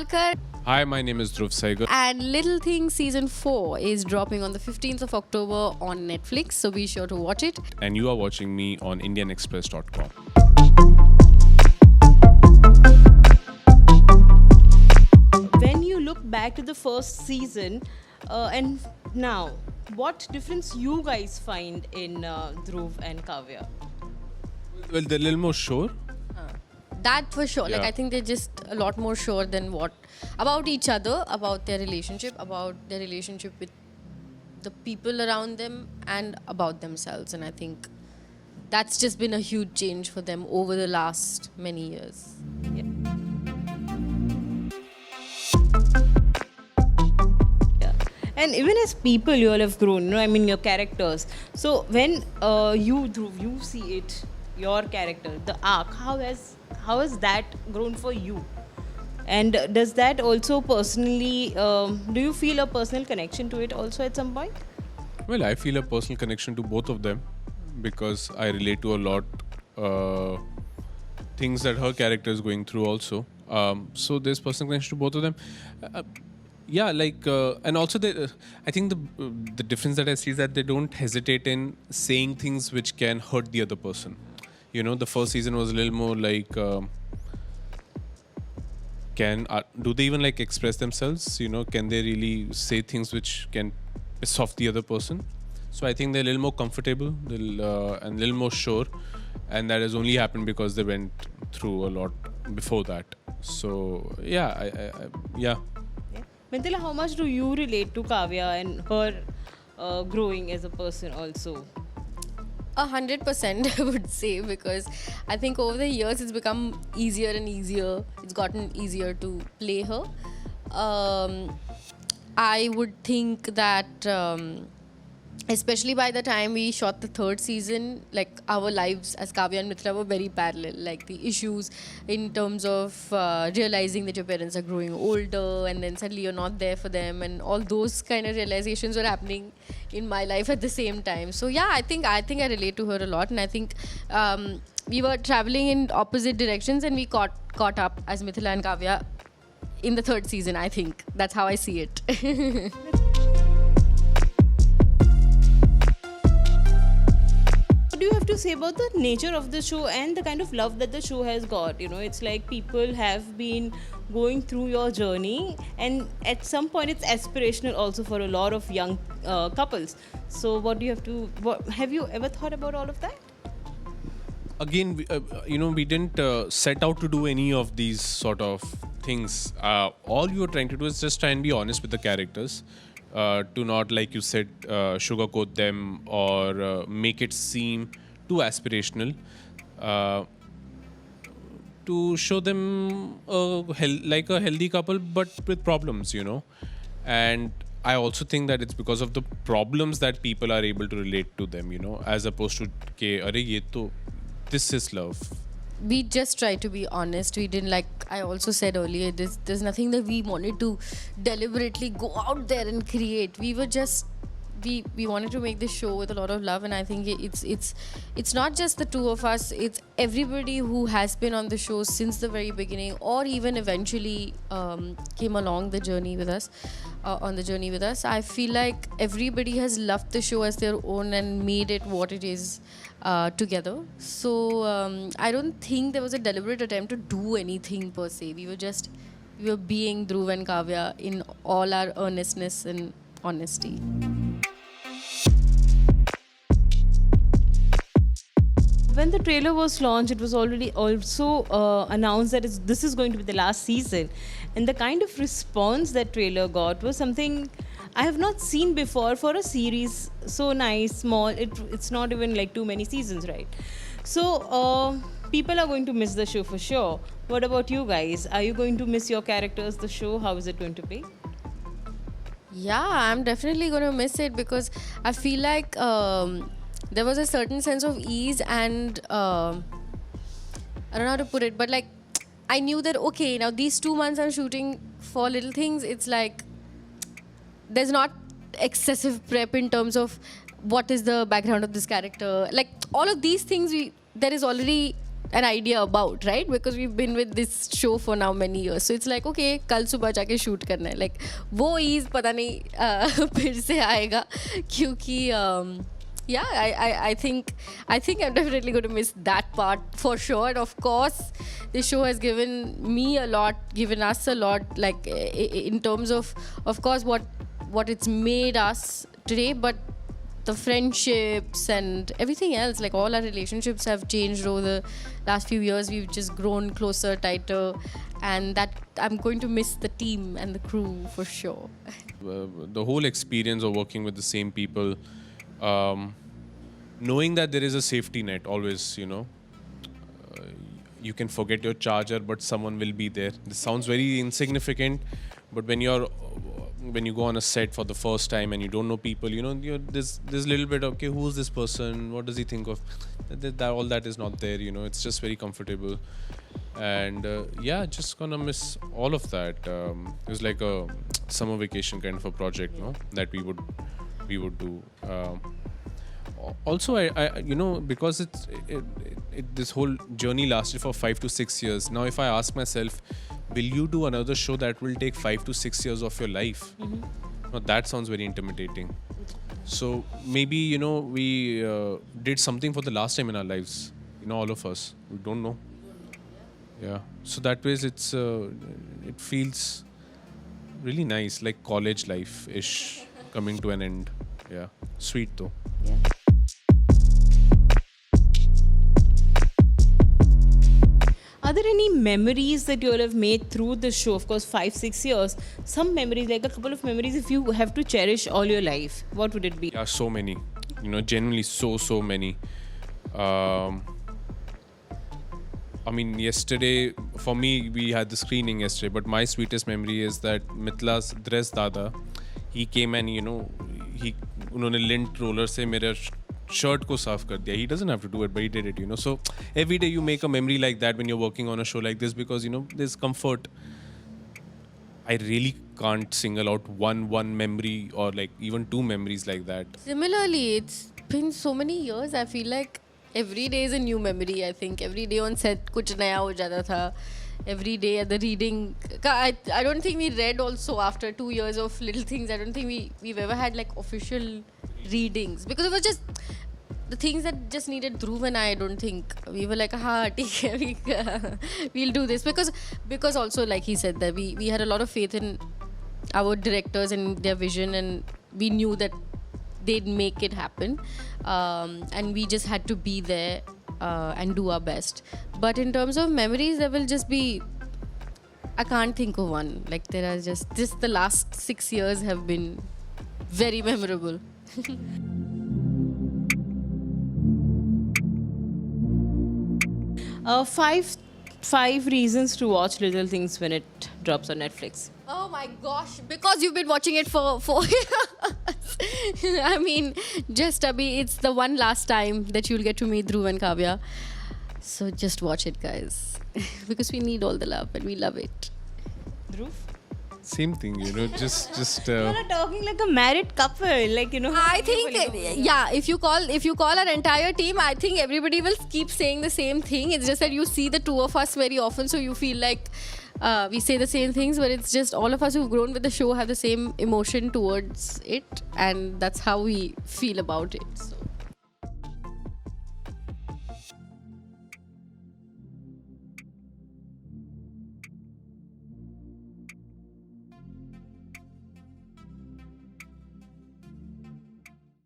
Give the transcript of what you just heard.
Prabhakar. Hi, my name is Dhruv Saigal. And Little Things Season 4 is dropping on the 15th of October on Netflix, so be sure to watch it. And you are watching me on IndianExpress.com. When you look back to the first season and now, what difference you guys find in Dhruv and Kavya? Well, they're a little more sure. That for sure. Like, Yeah. I think they're just a lot more sure than what about each other, about their relationship with the people around them, and about themselves. And I think that's just been a huge change for them over the last many years. Yeah. And even as people, you all have grown, I mean, your characters. So when you, Dhruv, you see it, your character, the arc, how has that grown for you? And does that also personally, do you feel a personal connection to it also at some point? Well, I feel a personal connection to both of them because I relate to a lot things that her character is going through also. So there's personal connection to both of them. And also I think the difference that I see is that they don't hesitate in saying things which can hurt the other person. You know, the first season was a little more like, do they even like express themselves? You know, can they really say things which can piss off the other person? So I think they're a little more comfortable and a little more sure, and that has only happened because they went through a lot before that. So yeah, Yeah. Mintila, how much do you relate to Kavya and her growing as a person also? 100% I would say, because I think over the years it's become easier and easier. It's gotten easier to play her. I would think that especially by the time we shot the third season, like, our lives as Kavya and Mitra were very parallel. Like, the issues in terms of realizing that your parents are growing older and then suddenly you're not there for them, and all those kind of realizations were happening in my life at the same time. So yeah, I think I relate to her a lot, and I think we were traveling in opposite directions and we caught up as Mithila and Kavya in the third season. I think that's how I see it. What do you have to say about the nature of the show and the kind of love that the show has got? You know, it's like people have been going through your journey, and at some point it's aspirational also for a lot of young couples. So what do you have to, have you ever thought about all of that? again, we didn't set out to do any of these sort of things. All you were trying to do is just try and be honest with the characters, to not, like you said, sugarcoat them or make it seem too aspirational. To show them like a healthy couple, but with problems, And I also think that it's because of the problems that people are able to relate to them, as opposed to, this is love. We just tried to be honest. We didn't, like I also said earlier, there's nothing that we wanted to deliberately go out there and create. We were just we wanted to make this show with a lot of love, and I think it's not just the two of us, it's everybody who has been on the show since the very beginning, or even eventually came along the journey with us, on the journey with us. I feel like everybody has loved the show as their own and made it what it is together. So I don't think there was a deliberate attempt to do anything per se. We were being Dhruv and Kavya in all our earnestness and honesty. When the trailer was launched, it was already also announced that this is going to be the last season. And the kind of response that trailer got was something I have not seen before for a series so nice, small. It's not even like too many seasons, right? So people are going to miss the show for sure. What about you guys? Are you going to miss your characters, the show? How is it going to be? Yeah, I'm definitely going to miss it, because I feel like there was a certain sense of ease and I don't know how to put it, but like, I knew that, okay, now these 2 months I'm shooting for Little Things, it's like there's not excessive prep in terms of what is the background of this character. Like, all of these things, there is already an idea about, right? Because we've been with this show for now many years. So it's like, okay, kal subah jaake shoot karna hai. Like, wo ease pata nahi phir se aayega. Kyunki, yeah, I think I'm definitely going to miss that part for sure. And of course, this show has given me a lot, given us a lot, like in terms of course, what it's made us today, but the friendships and everything else, like all our relationships have changed over the last few years. We've just grown closer, tighter, and that I'm going to miss the team and the crew for sure. The whole experience of working with the same people, knowing that there is a safety net always, you can forget your charger, but someone will be there. This sounds very insignificant, but when you go on a set for the first time and you don't know people, there's little bit of, okay, who's this person? What does he think of? All that is not there. It's just very comfortable, and just gonna miss all of that. It was like a summer vacation kind of a project, that we would do. Also, I because this whole journey lasted for 5 to 6 years. Now, if I ask myself, will you do another show that will take 5 to 6 years of your life? Now, that sounds very intimidating. So maybe we did something for the last time in our lives. All of us. We don't know. Yeah. So that way, it feels really nice, like college life-ish coming to an end. Yeah. Sweet though. Yeah. Are there any memories that you all have made through the show? Of course, 5-6 years. Some memories, like a couple of memories, if you have to cherish all your life, what would it be? Yeah, so many. Genuinely so many. I mean, yesterday, for me, we had the screening yesterday, but my sweetest memory is that Mitla's Dres Dada, he came and, उन्होंने lint roller से मेरा shirt को साफ कर दिया. He doesn't have to do it, but he did it, So every day you make a memory like that when you're working on a show like this, because, there's comfort. I really can't single out one memory or like even 2 memories like that. Similarly, it's been so many years. I feel like every day is a new memory. I think every day on set कुछ नया हो जाता था. Every day at the reading, I don't think we read also after 2 years of little things. I don't think we've ever had like official readings, because it was just the things that just needed Dhruv and I don't think we were like, we'll do this, because also, like he said, that we had a lot of faith in our directors and their vision, and we knew that they'd make it happen, and we just had to be there and do our best. But in terms of memories, there will just be, I can't think of one. Like, there are just the last 6 years have been very memorable. Five reasons to watch Little Things when it drops on Netflix. Oh my gosh, because you've been watching it for I mean, just Abhi, it's the one last time that you'll get to meet Dhruv and Kavya. So just watch it, guys. Because we need all the love and we love it. Dhruv? Same thing, just You're not talking like a married couple, like, I think, yeah, if you call our entire team, I think everybody will keep saying the same thing. It's just that you see the two of us very often, so you feel like we say the same things, but it's just all of us who've grown with the show have the same emotion towards it, and that's how we feel about it. So.